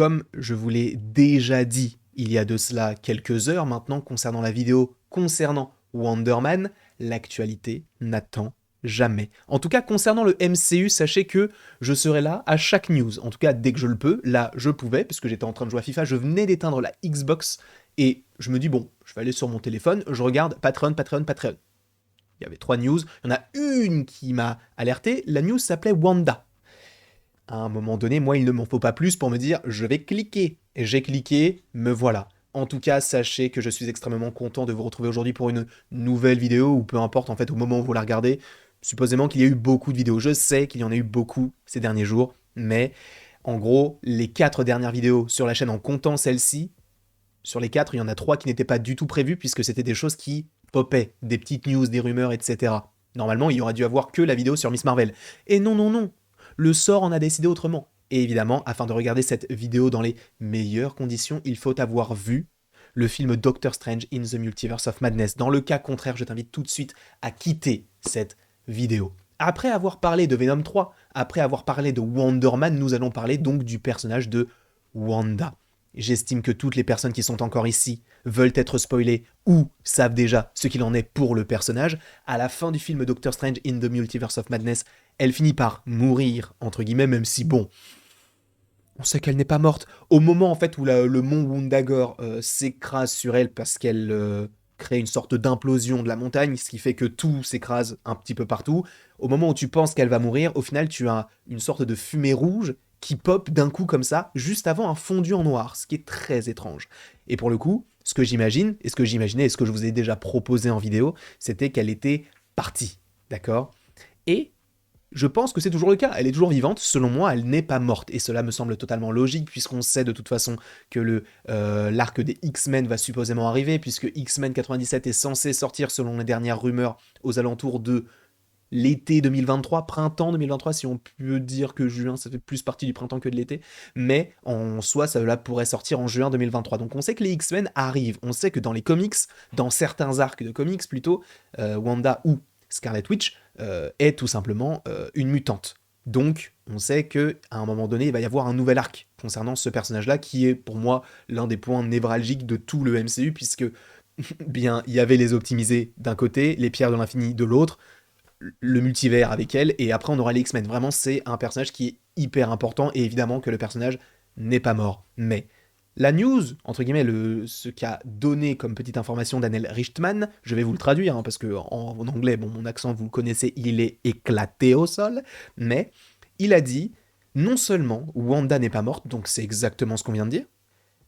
comme je vous l'ai déjà dit il y a de cela quelques heures maintenant concernant la vidéo concernant Wonder Man, l'actualité n'attend jamais. En tout cas, concernant le MCU, sachez que je serai là à chaque news. En tout cas, dès que je le peux. Là, je pouvais, puisque j'étais en train de jouer à FIFA, je venais d'éteindre la Xbox, et je me dis, bon, je vais aller sur mon téléphone, je regarde Patreon. Il y avait 3 news, il y en a une qui m'a alerté, la news s'appelait Wanda. À un moment donné, moi, il ne m'en faut pas plus pour me dire, je vais cliquer. Et j'ai cliqué, me voilà. En tout cas, sachez que je suis extrêmement content de vous retrouver aujourd'hui pour une nouvelle vidéo, ou peu importe, en fait, au moment où vous la regardez, supposément qu'il y a eu beaucoup de vidéos. Je sais qu'il y en a eu beaucoup ces derniers jours, mais en gros, les 4 dernières vidéos sur la chaîne, en comptant celle-ci, sur les 4, il y en a 3 qui n'étaient pas du tout prévues, puisque c'était des choses qui popaient, des petites news, des rumeurs, etc. Normalement, il y aurait dû avoir que la vidéo sur Miss Marvel. Et non, non, non, le sort en a décidé autrement. Et évidemment, afin de regarder cette vidéo dans les meilleures conditions, il faut avoir vu le film Doctor Strange in the Multiverse of Madness. Dans le cas contraire, je t'invite tout de suite à quitter cette vidéo. Après avoir parlé de Venom 3, après avoir parlé de Wonder Man, nous allons parler donc du personnage de Wanda. J'estime que toutes les personnes qui sont encore ici veulent être spoilées ou savent déjà ce qu'il en est pour le personnage. À la fin du film Doctor Strange in the Multiverse of Madness, elle finit par mourir, entre guillemets, même si, bon, on sait qu'elle n'est pas morte. Au moment, en fait, où le mont Wundagore s'écrase sur elle parce qu'elle crée une sorte d'implosion de la montagne, ce qui fait que tout s'écrase un petit peu partout, au moment où tu penses qu'elle va mourir, au final, tu as une sorte de fumée rouge qui pop d'un coup comme ça, juste avant un fondu en noir, ce qui est très étrange. Et pour le coup, ce que j'imagine, et ce que j'imaginais, et ce que je vous ai déjà proposé en vidéo, c'était qu'elle était partie, d'accord? Et je pense que c'est toujours le cas, elle est toujours vivante, selon moi, elle n'est pas morte, et cela me semble totalement logique, puisqu'on sait de toute façon que l'arc des X-Men va supposément arriver, puisque X-Men 97 est censé sortir, selon les dernières rumeurs, aux alentours de l'été 2023, printemps 2023, si on peut dire que juin, ça fait plus partie du printemps que de l'été, mais en soi, cela pourrait sortir en juin 2023. Donc on sait que les X-Men arrivent, on sait que dans les comics, dans certains arcs de comics plutôt, Wanda ou Scarlet Witch est tout simplement une mutante. Donc on sait qu'à un moment donné, il va y avoir un nouvel arc concernant ce personnage-là, qui est pour moi l'un des points névralgiques de tout le MCU, puisque bien, il y avait les optimisés d'un côté, les pierres de l'infini de l'autre, le multivers avec elle, et après on aura les X-Men. Vraiment, c'est un personnage qui est hyper important, et évidemment que le personnage n'est pas mort. Mais la news, entre guillemets, ce qu'a donné comme petite information Daniel Richtman, je vais vous le traduire, hein, parce que en anglais, bon, mon accent, vous le connaissez, il est éclaté au sol, mais il a dit, non seulement Wanda n'est pas morte, donc c'est exactement ce qu'on vient de dire,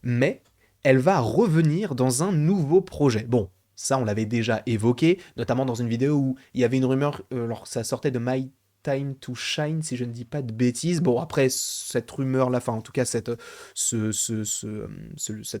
mais elle va revenir dans un nouveau projet. Bon, ça on l'avait déjà évoqué, notamment dans une vidéo où il y avait une rumeur, alors ça sortait de My Time to Shine, si je ne dis pas de bêtises. Bon, après, cette rumeur-là, enfin en tout cas, cette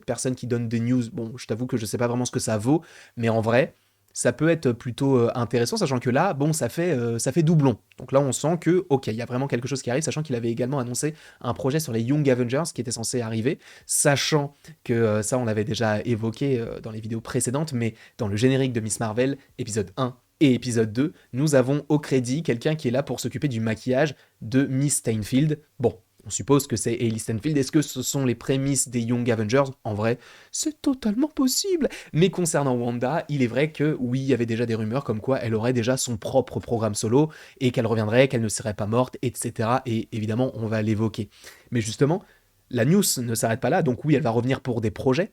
personne qui donne des news, bon, je t'avoue que je ne sais pas vraiment ce que ça vaut, mais en vrai, ça peut être plutôt intéressant, sachant que là, bon, ça fait doublon. Donc là, on sent que, ok, il y a vraiment quelque chose qui arrive, sachant qu'il avait également annoncé un projet sur les Young Avengers qui était censé arriver, sachant que ça, on l'avait déjà évoqué dans les vidéos précédentes, mais dans le générique de Miss Marvel, épisode 1 et épisode 2, nous avons au crédit quelqu'un qui est là pour s'occuper du maquillage de Miss Steinfield. Bon, on suppose que c'est Hailey Steinfeld. Est-ce que ce sont les prémices des Young Avengers? En vrai, c'est totalement possible. Mais concernant Wanda, il est vrai que oui, il y avait déjà des rumeurs comme quoi elle aurait déjà son propre programme solo et qu'elle reviendrait, qu'elle ne serait pas morte, etc. Et évidemment, on va l'évoquer. Mais justement, la news ne s'arrête pas là. Donc oui, elle va revenir pour des projets,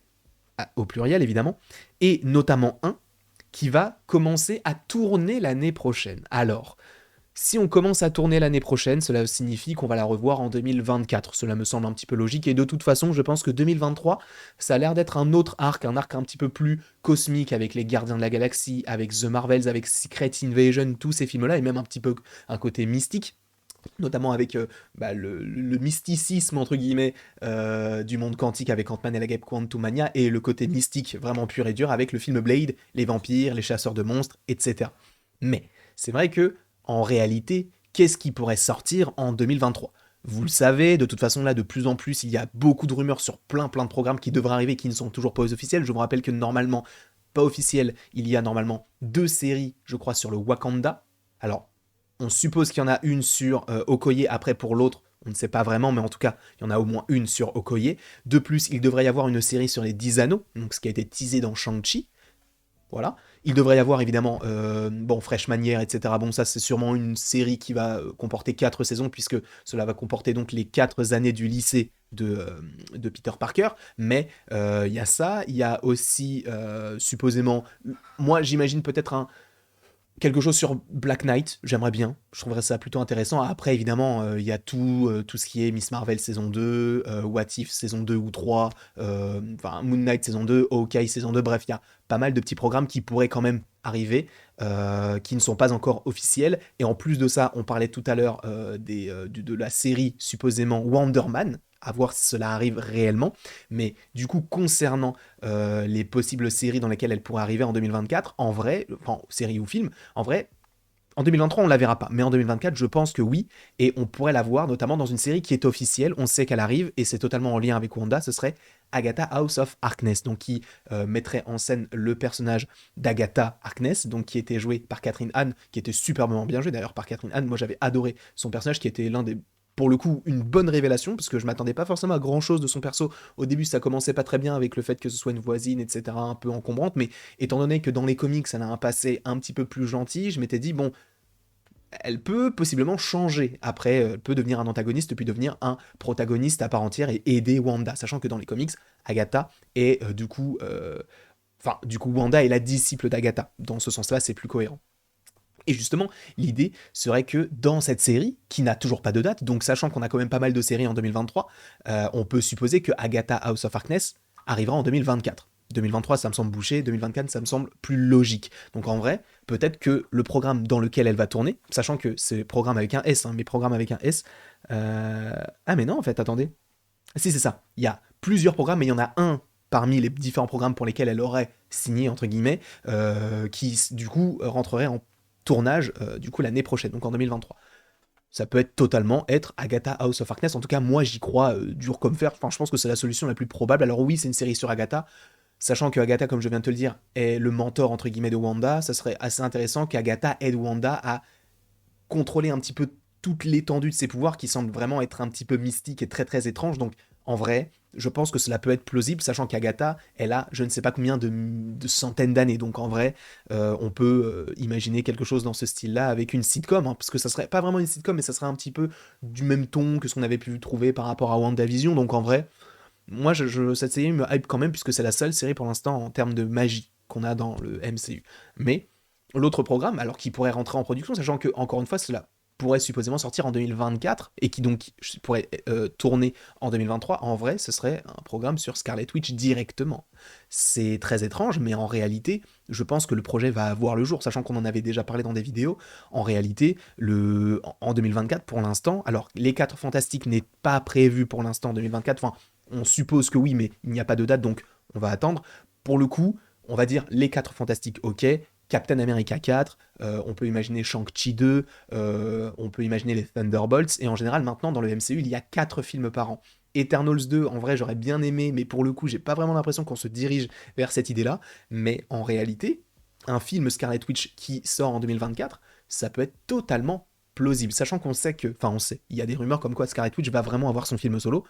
au pluriel évidemment, et notamment un qui va commencer à tourner l'année prochaine. Alors, si on commence à tourner l'année prochaine, cela signifie qu'on va la revoir en 2024. Cela me semble un petit peu logique, et de toute façon, je pense que 2023, ça a l'air d'être un autre arc, un arc un petit peu plus cosmique, avec les Gardiens de la Galaxie, avec The Marvels, avec Secret Invasion, tous ces films-là, et même un petit peu un côté mystique, notamment avec le mysticisme, entre guillemets, du monde quantique avec Ant-Man et la Guêpe Quantumania, et le côté mystique vraiment pur et dur avec le film Blade, les vampires, les chasseurs de monstres, etc. Mais c'est vrai que en réalité, qu'est-ce qui pourrait sortir en 2023? Vous le savez, de toute façon, là, de plus en plus, il y a beaucoup de rumeurs sur plein de programmes qui devraient arriver, qui ne sont toujours pas officiels. Je vous rappelle que normalement, pas officiel, il y a normalement 2 séries, je crois, sur le Wakanda. Alors, on suppose qu'il y en a une sur Okoye, après pour l'autre, on ne sait pas vraiment, mais en tout cas, il y en a au moins une sur Okoye. De plus, il devrait y avoir une série sur les 10 anneaux, donc ce qui a été teasé dans Shang-Chi. Voilà. Il devrait y avoir évidemment, Fresh Manière, etc. Bon, ça c'est sûrement une série qui va comporter 4 saisons, puisque cela va comporter donc les 4 années du lycée de Peter Parker. Mais il y a ça, il y a aussi supposément, moi j'imagine peut-être quelque chose sur Black Knight, j'aimerais bien. Je trouverais ça plutôt intéressant. Après, évidemment, il y a tout ce qui est Miss Marvel saison 2, What If saison 2 ou 3, Moon Knight saison 2, Hawkeye saison 2. Bref, il y a pas mal de petits programmes qui pourraient quand même arriver, qui ne sont pas encore officiels. Et en plus de ça, on parlait tout à l'heure de la série supposément Wonder Man, à voir si cela arrive réellement. Mais du coup, concernant les possibles séries dans lesquelles elle pourrait arriver en 2024, en vrai, enfin, séries ou films, en vrai, en 2023, on la verra pas, mais en 2024, je pense que oui, et on pourrait la voir notamment dans une série qui est officielle, on sait qu'elle arrive, et c'est totalement en lien avec Wanda, ce serait Agatha House of Harkness, donc qui mettrait en scène le personnage d'Agatha Harkness, donc qui était joué par Catherine Hahn, qui était superbement bien joué d'ailleurs par Catherine Hahn. Moi j'avais adoré son personnage, qui était l'un des, pour le coup, une bonne révélation, parce que je m'attendais pas forcément à grand chose de son perso. Au début, ça commençait pas très bien avec le fait que ce soit une voisine, etc., un peu encombrante, mais étant donné que dans les comics, elle a un passé un petit peu plus gentil, je m'étais dit, bon, elle peut possiblement changer. Après, elle peut devenir un antagoniste, puis devenir un protagoniste à part entière et aider Wanda, sachant que dans les comics, Agatha est du coup, Wanda est la disciple d'Agatha. Dans ce sens-là, c'est plus cohérent. Et justement, l'idée serait que dans cette série, qui n'a toujours pas de date, donc sachant qu'on a quand même pas mal de séries en 2023, on peut supposer que Agatha House of Harkness arrivera en 2024. 2023, ça me semble bouché, 2024, ça me semble plus logique. Donc en vrai, peut-être que le programme dans lequel elle va tourner, sachant que c'est programme avec un S, hein, mais programme avec un S. Ah mais non, en fait, attendez. Si, c'est ça. Il y a plusieurs programmes, mais il y en a un parmi les différents programmes pour lesquels elle aurait signé, entre guillemets, qui du coup rentrerait en tournage du coup l'année prochaine, donc en 2023. Ça peut être totalement être Agatha House of Harkness. En tout cas, moi j'y crois dur comme fer. Enfin, je pense que c'est la solution la plus probable. Alors oui, c'est une série sur Agatha, sachant que Agatha, comme je viens de te le dire, est le mentor entre guillemets de Wanda. Ça serait assez intéressant qu'Agatha aide Wanda à contrôler un petit peu toute l'étendue de ses pouvoirs qui semblent vraiment être un petit peu mystiques et très très étranges. Donc en vrai, je pense que cela peut être plausible, sachant qu'Agatha, elle a je ne sais pas combien de centaines d'années. Donc en vrai, on peut imaginer quelque chose dans ce style-là avec une sitcom, hein, parce que ça serait pas vraiment une sitcom, mais ça serait un petit peu du même ton que ce qu'on avait pu trouver par rapport à WandaVision. Donc en vrai, moi, cette série me hype quand même, puisque c'est la seule série pour l'instant en termes de magie qu'on a dans le MCU. Mais l'autre programme, alors qui pourrait rentrer en production, sachant que, encore une fois, cela pourrait supposément sortir en 2024 et qui donc pourrait tourner en 2023, en vrai, ce serait un programme sur Scarlet Witch directement. C'est très étrange, mais en réalité, je pense que le projet va voir le jour, sachant qu'on en avait déjà parlé dans des vidéos. En réalité, en 2024, pour l'instant, alors les 4 Fantastiques n'est pas prévu pour l'instant en 2024, enfin, on suppose que oui, mais il n'y a pas de date, donc on va attendre. Pour le coup, on va dire les 4 Fantastiques, ok. Captain America 4, on peut imaginer Shang-Chi 2, on peut imaginer les Thunderbolts, et en général, maintenant, dans le MCU, il y a 4 films par an. Eternals 2, en vrai, j'aurais bien aimé, mais pour le coup, j'ai pas vraiment l'impression qu'on se dirige vers cette idée-là. Mais en réalité, un film Scarlet Witch qui sort en 2024, ça peut être totalement plausible, sachant qu'on sait que, enfin on sait, il y a des rumeurs comme quoi Scarlet Witch va vraiment avoir son film solo.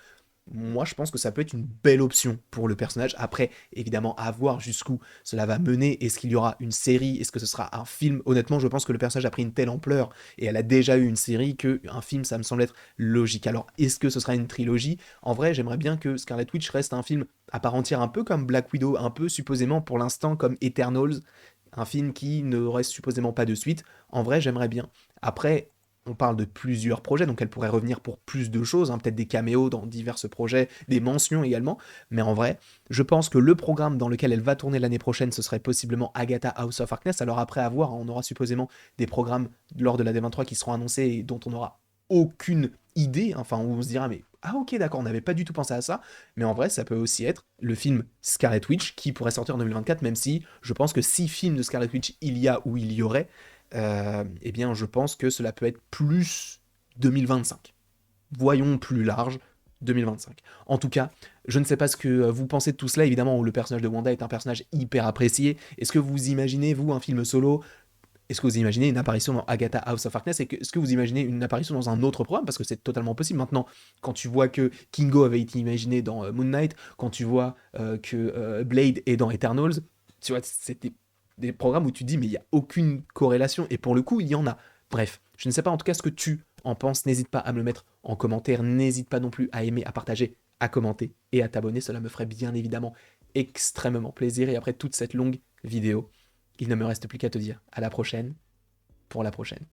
Moi, je pense que ça peut être une belle option pour le personnage. Après, évidemment, à voir jusqu'où cela va mener. Est-ce qu'il y aura une série? Est-ce que ce sera un film? Honnêtement, je pense que le personnage a pris une telle ampleur et elle a déjà eu une série que un film, ça me semble être logique. Alors, est-ce que ce sera une trilogie? En vrai, j'aimerais bien que Scarlet Witch reste un film à part entière, un peu comme Black Widow, un peu supposément pour l'instant comme Eternals, un film qui ne reste supposément pas de suite. En vrai, j'aimerais bien. Après, on parle de plusieurs projets, donc elle pourrait revenir pour plus de choses, hein, peut-être des caméos dans divers projets, des mentions également, mais en vrai, je pense que le programme dans lequel elle va tourner l'année prochaine, ce serait possiblement Agatha House of Harkness. Alors après, à voir, hein, on aura supposément des programmes lors de la D23 qui seront annoncés et dont on n'aura aucune idée, enfin, où on se dira, mais ah ok, d'accord, on n'avait pas du tout pensé à ça, mais en vrai, ça peut aussi être le film Scarlet Witch qui pourrait sortir en 2024, même si je pense que si film de Scarlet Witch il y a ou il y aurait, eh bien, je pense que cela peut être plus 2025. Voyons plus large, 2025. En tout cas, je ne sais pas ce que vous pensez de tout cela, évidemment, où le personnage de Wanda est un personnage hyper apprécié. Est-ce que vous imaginez, vous, un film solo Est-ce que vous imaginez une apparition dans Agatha House of Harkness? Est-ce que vous imaginez une apparition dans un autre programme? Parce que c'est totalement possible. Maintenant, quand tu vois que Kingo avait été imaginé dans Moon Knight, quand tu vois que Blade est dans Eternals, tu vois, c'est des programmes où tu dis, mais il n'y a aucune corrélation. Et pour le coup, il y en a. Bref, je ne sais pas en tout cas ce que tu en penses. N'hésite pas à me le mettre en commentaire. N'hésite pas non plus à aimer, à partager, à commenter et à t'abonner. Cela me ferait bien évidemment extrêmement plaisir. Et après toute cette longue vidéo, il ne me reste plus qu'à te dire à la prochaine pour la prochaine.